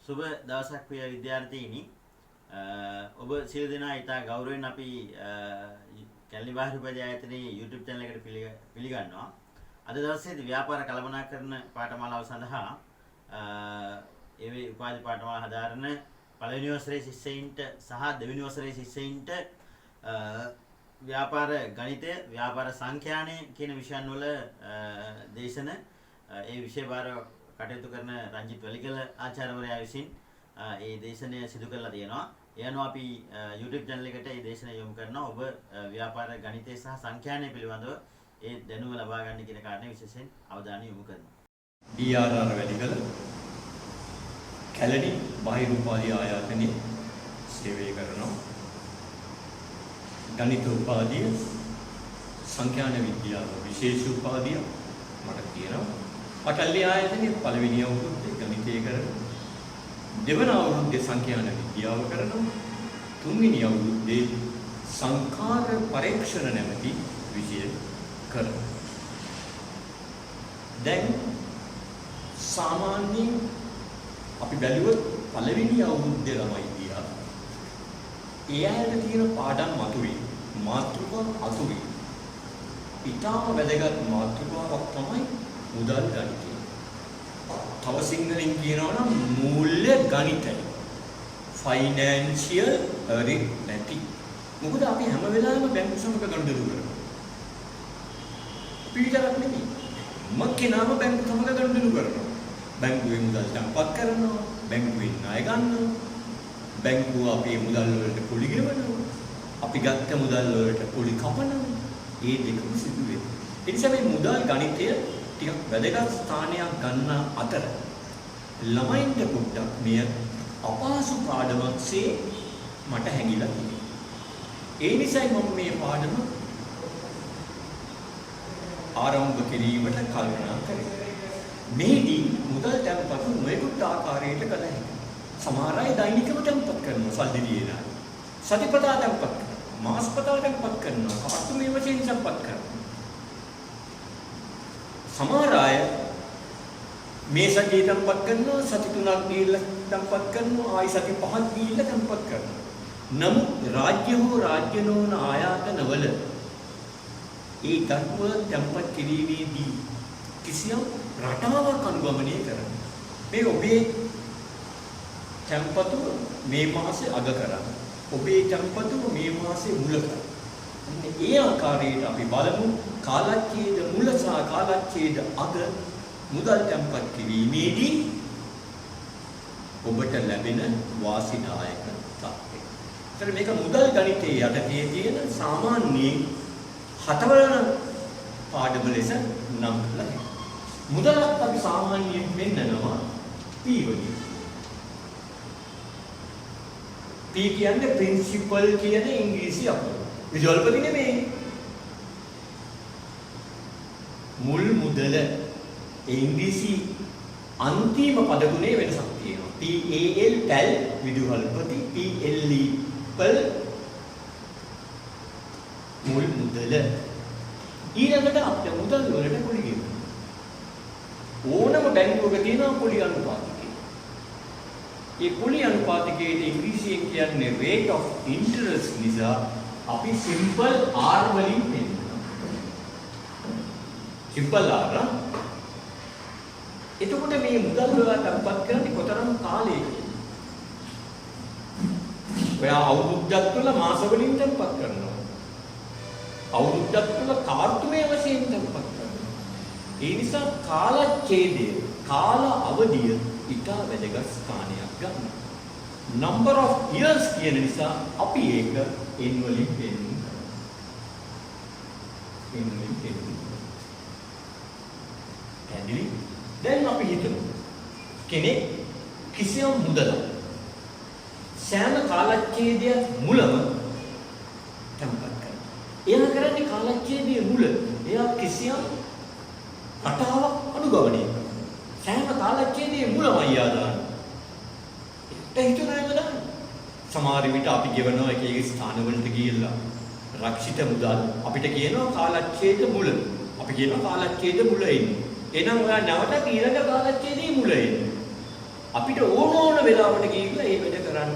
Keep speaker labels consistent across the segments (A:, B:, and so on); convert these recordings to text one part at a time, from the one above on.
A: සුබ දවසක් ප්‍රිය විද්‍යාර්ථීනි. ඔබ සියලු දෙනා ඉතා ගෞරවයෙන් අපි කැලණි බාහිර උපාධ්‍යායතනයේ YouTube channel එකට පිළිගන්නවා. අද දවසේදී ව්‍යාපාර කළමනාකරන පාඨමාලාව සඳහා ඒ උපාධි පාඨමාලා හදාරන පළවෙනි වසරේ ශිෂ්‍යයින්ට සහ දෙවෙනි වසරේ ශිෂ්‍යයින්ට ව්‍යාපාර ගණිතය, ව්‍යාපාර සංඛ්‍යානය කියන විෂයන් වල දේශන ඒ විෂය භාර කටයුතු කරන රංජිත් වැලිකල ආචාර්යවරයා විසින් ඒ දේශනය සිදු කරලා තියෙනවා. ඒ අනුව අපි YouTube channel එකට මේ දේශනය යොමු කරනවා. ඔබ ව්‍යාපාර ගණිතය සහ සංඛ්‍යානය පිළිබඳව ඒ දැනුම ලබා ගන්න කියන කාරණේ විශේෂයෙන් අවධානය යොමු කරනවා.
B: DRR වැලිකල කැලණි බාහිර උපාධි ආයතනයේ සේවය කරනවා. ගණිත උපාධිය, සංඛ්‍යාන විද්‍යාව විශේෂ උපාධිය මට තියෙනවා. පටල්ලි ආයතනයේ පළවෙනි අවුරුද්දේ ගණිතය කරනවා. දෙවන අවුරුද්දේ සංඛ්‍යාන විද්‍යාව කරනවා. තුන්වෙනි අවුරුද්දේ සංඛාර පරීක්ෂණ නැමැති විෂය කරනවා. දැන් සාමාන්‍යයෙන් අපි බැලුවොත් පළවෙනි අවුරුද්දේ ළමයි ගියා. ඒ අයට තියෙන පාඩම් මතුවේ. මාතෘකා අතුවේ. ඊටම වැදගත් මාතෘකාවක් තමයි මුදල් ගණිතය. තව සිංහලෙන් කියනවා නම් මූල්‍ය ගණිතය. ෆයිනෑන්ෂියල් ඇරිත්මැටික්. මොකද අපි හැම වෙලාවෙම බැංකු සමග ගනුදෙනු කරනවා. අපි විතරක් නෙමෙයි. මක්කේනම බැංකු සමග ගනුදෙනු කරනවා. බැංකුවේ මුදල් තැන්පත් කරනවා, බැංකුවෙන් ණය ගන්නවා, බැංකුව අපේ මුදල් වලට පොලි ගෙවනවා, අපි ගත්ත මුදල් වලට පොලි කපනවා. මේ දෙකම සිදු වෙනවා. ඒ නිසා මේ මුදල් ගණිතය ටිකක් වැදගත් ස්ථානයක් ගන්න අතර ළමයින්ට පොඩ්ඩක් මෙය අපහසු පාඩමක්සේ මට හැඟිලා තියෙනවා. ඒ නිසායි මම මේ පාඩම ආරම්භ කිරීමට කල්පනා කරේ. මේදී මුදල් තැන්පත් නොයෙකුත් ආකාරයකට කළ හැකියි. සමහර අය දෛනිකව තැන්පත් කරනවා සල්ලි දීලා. සතිපතා තැන්පත් කරනවා. මාසපතා තැන්පත් කරනවා. කාර්තුමේ වශයෙන් තැන්පත් කරනවා. සමහර අය මේ සතිය තැන්පත් කරනවා, සති 3ක් දීලා තැන්පත් කරනවා, ආයි සති 5ක් දීලා තැන්පත් කරනවා. නමුත් රාජ්‍ය හෝ රාජ්‍ය නොවන ආයතනවල ඒ ධර්ම තැන්පත් කිරීමේදී කිසියම් රටාවක් අනුගමනය කරන්න. මේ ඔබේ තැන්පතු මේ මාසේ අග කරන්න. ඔබේ තැන්පතු මේ මාසේ මුල කරන්න. ඒ ආකාරයට අපි බලමු කාලච්ඡේද මුල සහ කාලච්ඡේද අග මුදල් තැන්පත් කිරීමේදී ඔබට ලැබෙන වාසිදායක තත්ත්වය. ඒතර මේක මුදල් ගණිතයේ යටතේ තියෙන සාමාන්‍යයෙන් හතරවන පාඩම ලෙස නම් කළා. මුදලත් අපි සාමාන්‍යයෙන් වෙන්නනවා P වලින්. P කියන්නේ ප්‍රින්සිපල් කියන ඉංග්‍රීසි අකුර. විජුවල්පති නෙමෙයි. මුල් මුදල ඉංග්‍රීසි අන්තිම පද ගුණේ වෙනසක් තියෙනවා. PAL පැල් විදුහල්පති, PLE පල් මුල් මුදල. ඊළඟට අපිට මුදල් වලට පොලි ගෙවනවා. ඕනම බැංකුවක තියෙන පොලි අනුපාතිකය. මේ පොලි අනුපාතිකයේ ඉංග්‍රීසියෙන් කියන්නේ rate of interest නිසා අපි simple R වලින් පෙන්නනවා. simple R. එතකොට මේ මුදල් වල තැන්පත් කරන්නේ කොතරම් කාලයකද? ඔයා අවුරුද්දක් තුළ මාස වලින් තැන්පත් කරනවා. අවුරුද්දක් තුළ කාර්තුමේ වශයෙන් තැන්පත් කරනවා. ඒ නිසා කාලච්ඡේදය, කාල අවධිය ඉතා වැදගත් ස්ථානයක් ගන්නවා. number of years කියන නිසා අපි ඒක n වලින් පෙන්නනවා. n වලින් පෙන්නනවා. පැහැදිලි? දැන් අපි හිතමු කෙනෙක් කිසියම් මුදලක් සෑම කාලච්ඡේදයක් මුලම තැන්පත් කරනවා. එයා කරන්නේ කාලච්ඡේදයේ මුල එයා කිසියම් රටාවක් අනුගමනය කරනවා. සෑම කාලච්ඡේදයේ මුලමයි ආදාන. ඒක හිතුනේම දාන්න. සමහර විට අපි ගෙවනවා එක එක ස්ථානවලට ගිහිල්ලා රක්ෂිත මුදල් අපිට කියනවා කාලච්ඡේද මුල. අපි කියනවා කාලච්ඡේද මුල එන්නේ. එහෙනම් ඔයා නැවත ඊළඟ කාලච්ඡේදයේ මුල එන්නේ. අපිට ඕන වෙලාවට ගිහිල්ලා ඒ වැඩ කරන්න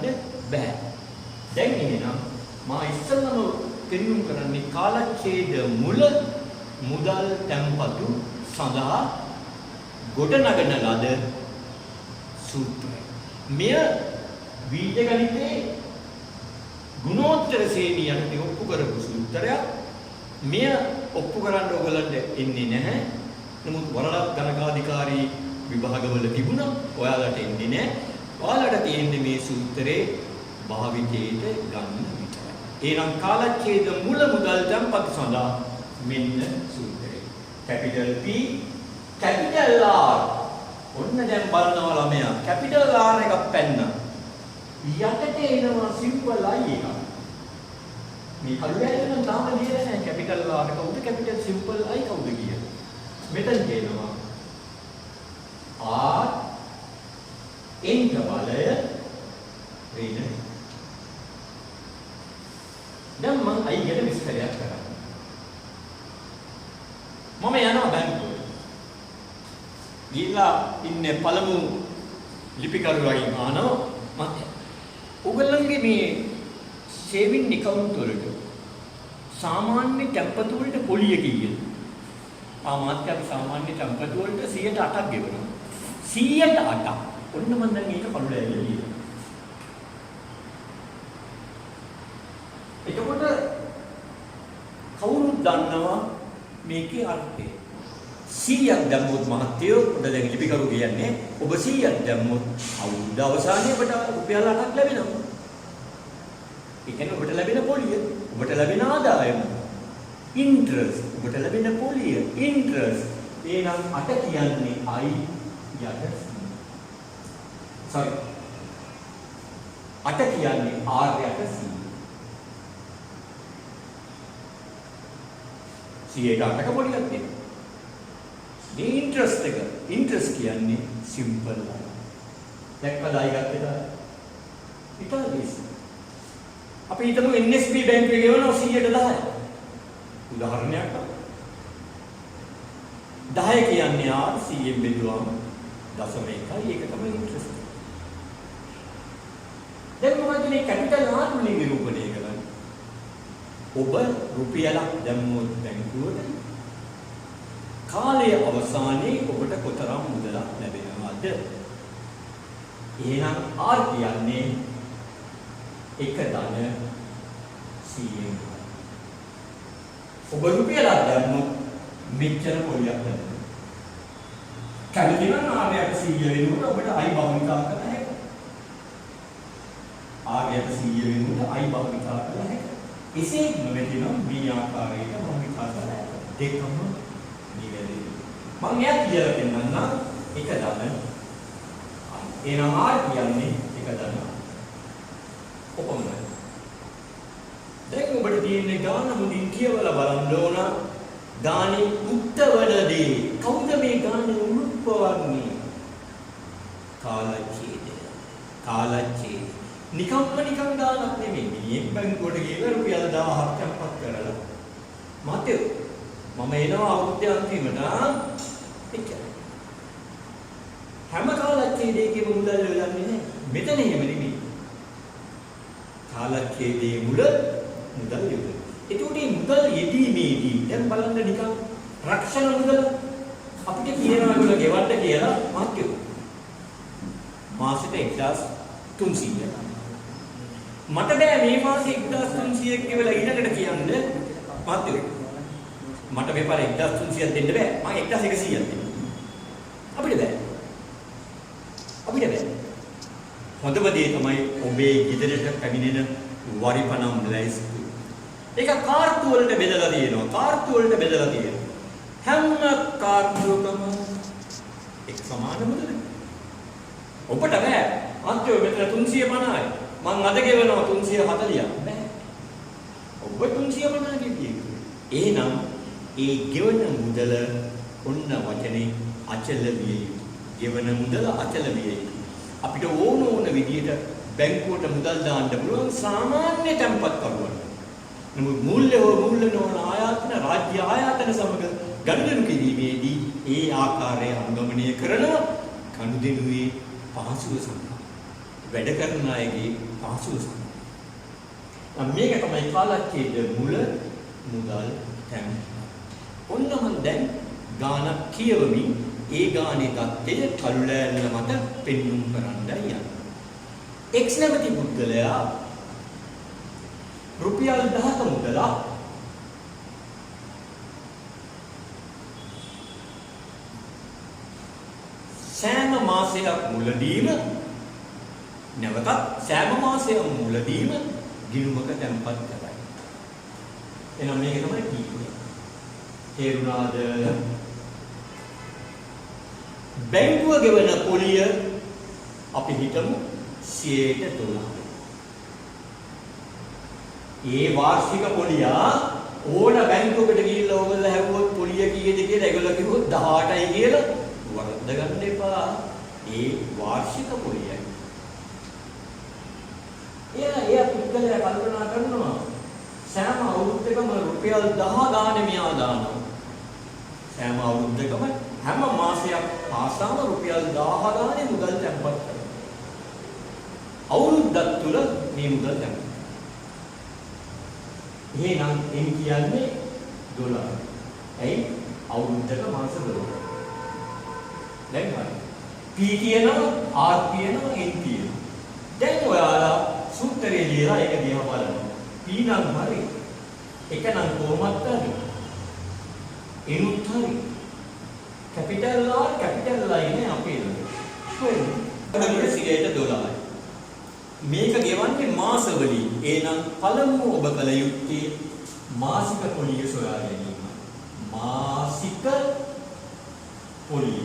B: බෑ. දැන් එහෙනම් මා ඉස්සෙල්ලාම පෙන්වුම් කරන්නේ කාලච්ඡේද මුල මුදල් තැන්පතු සඳහා ගොඩනගන ලද සූත්‍රය. මෙය බීජගණිතයේ ගුණෝත්තර ශ්‍රේණිය යටතේ ඔප්පු කරපු සූත්‍රයක්. මෙය ඔප්පු කරන්න ඕගලන්ට එන්නේ නැහැ. නමුත් වරලක් ගණකාධිකාරී විභාගවල තිබුණා. ඔයාලට එන්නේ නැහැ. ඔයාලට තියෙන්නේ මේ සූත්‍රේ භාවිතයට ගන්න විතරයි. එහෙනම් කාලච්ඡේද මුල මුදල් තැන්පත් සඳහා මෙන්න සූත්‍රය. Capital P capital R. ඔන්න දැන් බලනවා ළමයා. කැපිටල් R එකක් පැන්න. යටට එනවා සිම්පල් I එකක්. මේ කල්යයෙන් නම් තාම ලියලා නැහැ කැපිටල් R කවුද කැපිටල් සිම්පල් I කවුද කියලා. මෙතන කියනවා R එන්ට බලය ඍණ. දැන් මම I ගැන විස්තරයක් කරන්න. මම යනවා බැංකුවට. ගිහිල්ලා ඉන්නේ පළමු ලිපිකරුවයි ආනෝ මම ඔයගොල්ලන්ගේ මේ සේවින් account වලට සාමාන්‍ය තැන්පතු වලට පොලිය කීයද? මාත් අපි සාමාන්‍ය තැන්පතු වලට 108ක් ගෙවනවා. 108ක්. ඔන්න මම දැන් මේක කළුල ඇවිල්ලා. එතකොට කවුරුත් දන්නවා මේකේ අර්ථය. 100ක් දැම්මොත් මහත්තයෝ ඔබ දැන් ලිපිකරු කියන්නේ ඔබ 100ක් දැම්මොත් අවුරුද්ද අවසානයේ ඔබට රුපියල් 8ක් ලැබෙනවා. ඒ කියන්නේ ඔබට ලැබෙන පොලිය, ඔබට ලැබෙන ආදායම, ඉන්ට්‍රස්ට්, ඔබට ලැබෙන පොලිය, ඉන්ට්‍රස්ට්. එහෙනම් 8 කියන්නේ I යට sorry 8 කියන්නේ R යට C. 108ක පොලියක් තියෙනවා. මේ ඉන්ට්‍රස්ට් එක ඉන්ට්‍රස්ට් කියන්නේ සිම්පල් I. දැක්කද I ගත්තේ? ඉතාලිස්. අපි හිතමු NSB බැංකුවේ ගෙවනවා 110. උදාහරණයක් ගන්න. 10 කියන්නේ R 100ෙන් බෙදුවාම 0.1යි ඒක තමයි ඉන්ට්‍රස්ට්. දැන් මොකද මේ කැපිටල් R වලින් නිරූපණය කරන්නේ? ඔබ රුපියලක් දැම්මොත් බැංකුවට කාලයේ අවසානයේ ඔබට කොතරම් මුදලක් ලැබෙනවද? එහෙනම් R කියන්නේ එක ධන 100න්. ඔබ රුපියලක් දැම්මොත් මෙච්චර පොලියක් ලැබෙනවා. කැමති නම් ආර්යයට 100 වෙනකොට ඔබට I භාවිතා කරන්න හැකියි. ආර්යයට 100 වෙනකොට I භාවිතා කරන්න හැකියි. එසේ නොවැටෙනම් මේ ආකාරයට භාවිතා කරන්න දෙකම නිවැරදි. මම එයා කියලා දෙන්නම් එක ධන. එහෙනම් R කියන්නේ එක ධන. ඔපමණයි. දැන් ඔබට තියෙන්නේ ගාන මුදින් කියවලා බලන්න ඕන. ගානේ උත්තරවලදී කවුද මේ ගානේ උරුප්පවන්නේ? කාලච්ඡේදය. කාලච්ඡේදය. නිකන් ගානක් නෙමෙයි. මිනිහෙක් බැංකුවට ගිහලා රුපියල් 1000ක් තැන්පත් කරලා. මතය මම එනවා අවුරුද්දේ අන්තිමට එච්චරයි. හැම කාලච්ඡේදයකම මුදල් යොදන්නේ නැහැ. මෙතන එහෙම නෙමෙයි. කාලච්ඡේදයේ මුල මුදල් යොදන. ඒකට මේ මුදල් යෙදීමේදී දැන් බලන්න නිකන් රක්ෂණ මුදල අපිට කියනවා ඒගොල්ලෝ ගෙවන්න කියලා මාත්‍යෝ. මාසෙට 1300. මට බෑ මේ මාසේ 1300ක් ගෙවලා ඊළඟට කියන්න මාත්‍යෝ. මට මේ පාර 1300ක් දෙන්න බෑ. මම 1100ක් දෙන්න. අපිට බෑ. අපිට බෑ. හොඳම දේ තමයි ඔබේ ගෙදරට පැමිණෙන වරිපණම් ලැයිස්තු. ඒක කාර්තු වලට බෙදලා තියෙනවා. කාර්තු වලට බෙදලා තියෙනවා. හැම කාර්තුවකම එක් සමාන මුදල. ඔබට බෑ. අන්තිම මෙතන 350යි. මං අද ගෙවනවා 340ක්. බෑ. ඔබ 350 ගෙවියේ. එහෙනම් ඒ ගෙවන මුදල ඔන්න වචනේ අචල විය යුතුයි. ගෙවන මුදල අචල විය යුතුයි. අපිට ඕන විදියට බැංකුවට මුදල් දාන්න පුළුවන් සාමාන්‍ය තැන්පත් කරුවන්. නමුත් මූල්‍ය නොවන ආයතන රාජ්‍ය ආයතන සමග ගනුදෙනු කිරීමේදී ඒ ආකාරය අනුගමනය කරන ගනුදෙනුවේ පහසුව සඳහා. වැඩ කරන අයගේ පහසුව සඳහා. මේක තමයි කාලච්ඡේද මුල මුදල් තැන්. ඔන්න මම දැන් ගානක් කියවමින් ඒ ගානේ தත්ත්වය කළුලෑල්ල මත පෙන්눔 කරන්න යනවා. X නැමැති පුද්ගලයා රුපියල් 10ක මුදලක් සෑම මාසයක් මුලදීම නැවතත් සෑම මාසයක් මුලදීම ගිණුමක තැන්පත් කරයි. එහෙනම් මේක තමයි කීපය. තේරුණාද? බැංකුව ගෙවන පොලිය අපි හිතමු 100%. ඒ වාර්ෂික පොලියා ඕන බැංකුවකට ගිහිල්ලා ඕගොල්ලෝ හැවුවොත් පොලිය කීයද කියලා ඒගොල්ලෝ කිව්වොත් 18යි කියලා වරද්ද ගන්න එපා. ඒ වාර්ෂික පොලියයි. එයා පුද්ගලයා කල්පනා කරනවා සෑම අවුරුද්දකම රුපියල් 10 ගානේ මෙයා දානවා. සෑම අවුරුද්දකම හැම මාසයක් පාසාම රුපියල් 1000 ගානේ මුදල් තැන්පත් කරනවා. අවුරුද්දක් තුල මේ මුදල් තැන්පත්. එහෙනම් එන් කියන්නේ ඩොලර්. ඇයි? අවුරුද්දක මාස 12. දැන් හරි. P කියනවා, R කියනවා, N කියනවා. දැන් ඔයාලා සූත්‍රය ලියලා ඒක දිහා බලනවා. P නම් හරි. එක නම් කොහොමද හරි. එනුත් හරි. කැපිටල් R කැපිටල් I නේ අපේ ළඟ. කොහෙන්ද? සිගරට් $10යි. මේක ගෙවන්නේ මාසවලින්. එහෙනම් පළමුව ඔබ කළ යුත්තේ මාසික පොලිය සොයා ගැනීම. මාසික පොලිය.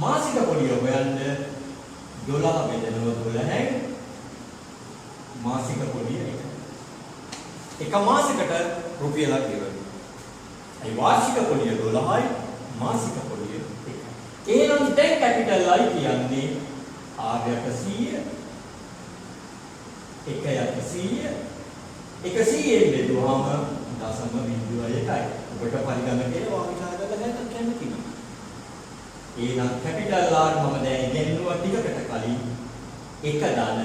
B: මාසික පොලිය හොයන්න $12 බෙදනවා 12න් මාසික පොලිය එක. එක මාසයකට රුපියලක් ගෙවනවා. ඒ වාර්ෂික පොලිය 12යි මාසික පොලිය 1යි. එහෙනම් දැන් කැපිටල් I කියන්නේ R100 100ෙන් බෙදුවාම 0.01යි. ඔබට පරිගණකයේ වාවිචාර කරලා ගන්න කැමති නෑ. එහෙනම් කැපිටල් R මම දැන් ඉගෙනුවා ටිකකට කලින් එක ධන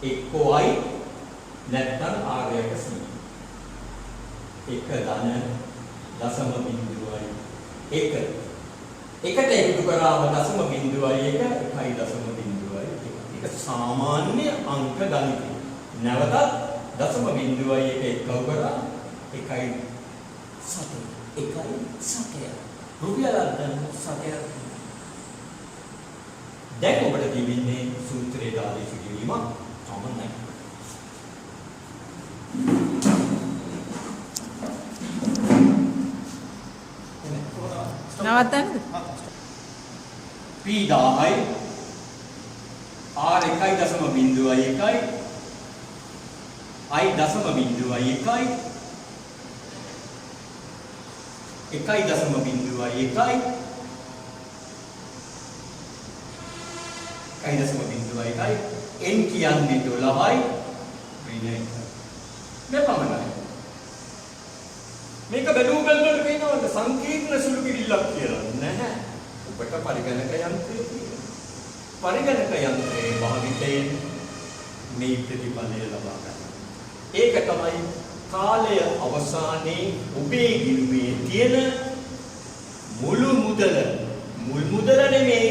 B: එක්කෝයි නැත්නම් R100. එක ධන 0.01. එකට එකතු කරාම 0.01 1.01. ඒක සාමාන්‍ය අංක ගණිතය. නැවතත් 0.01 එකව කරා 1.7. රුපියල් අර්ධන 7ක්. දැන් ඔබට තිබෙන්නේ සූත්‍රයේ ආදේශ කිරීමක් සමනයි.
C: නවත්තන්නද?
B: P 10යි R 1.01යි I 0.01යි 1.01යි N කියන්නේ 12යි වෙන එක. මෙපමණයි. මේක බැලුව බැලුවට පේනවද සංකීර්ණ සුළු කිරිල්ලක් කියලා? නැහැ. ඔබට පරිගණක යන්ත්‍රය තියෙනවා. පරිගණක යන්ත්‍රයේ භාවිතයෙන් මේ ප්‍රතිඵලය ලබා ගන්න. ඒක තමයි කාලය අවසානයේ ඔබේ ගිණුමේ තියෙන මුළු මුදල. මුල් මුදල නෙමෙයි.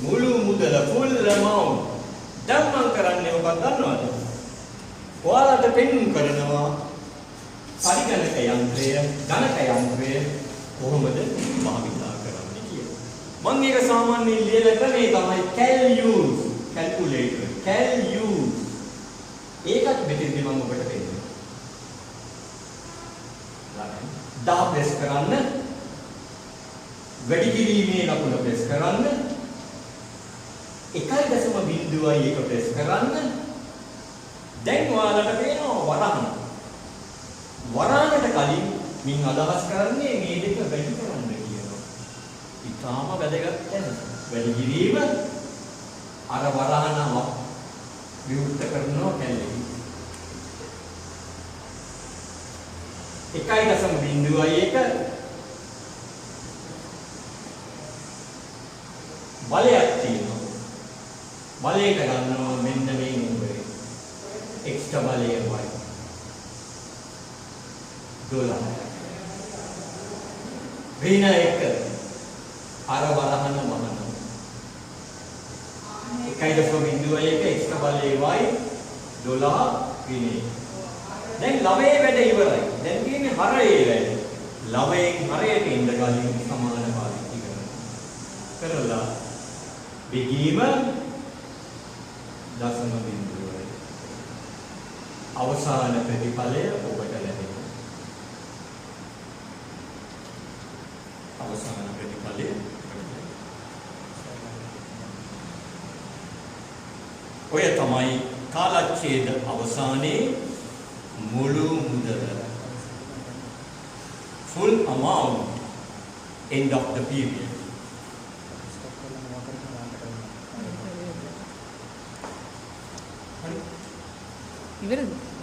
B: මුළු මුදල full amount. දැන් මම කරන්නේ ඔබ දන්නවද? ඔයාලට පෙන්වන්න කරනවා පරිගණක යන්ත්‍රය, ගණක යන්ත්‍රය කොහොමද භාවිතා කරන්නේ කියලා. මම ඒක සාමාන්‍යයෙන් ලියන ක්‍රමේ තමයි caluse, calculator, caluse. ඒකත් මෙතනදී මම ඔබට පෙන්නනවා. ළඟ 10 ප්‍රෙස් කරන්න, වැඩි කිරීමේ ලකුණ ප්‍රෙස් කරන්න, 1.01 ප්‍රෙස් කරන්න. දැන් ඔයාලට පේනවා වරහන්. වරහනට කලින් මින් අදහස් කරන්නේ මේ දෙක වැඩි කරන්න කියනවා. ඊටාම වැදගත් දැන. වැඩි කිරීම අර වරහනම විවෘත කරනවා කැලේ. 1.01 බලයක් තියෙනවා. බලයට ගන්නවා මෙන්න මේ නම්බරේ. එක්ස්ට්‍රා බලය වයි. 12. ඍණ 1 අර වරහන මහන. 1.01 එක්ස්ට්‍රා බලය වයි 12 ඍණ. දැන් ළමයේ වැඩ ඉවරයි. දැන් තියෙන්නේ හරයේ වැඩ. ළමයෙන් හරයට ඉඳ ගලින් සමාන පාවිච්චි කරලා බෙගීම දශම බිඳුවයි. අවසාන ප්‍රතිඵලය ඔබට ලැබෙනවා. අවසාන ප්‍රතිඵලය ඔය තමයි කාලච්ඡේද අවසානයේ මුළු මුදල. Full amount end of the period.
C: ඉවරද?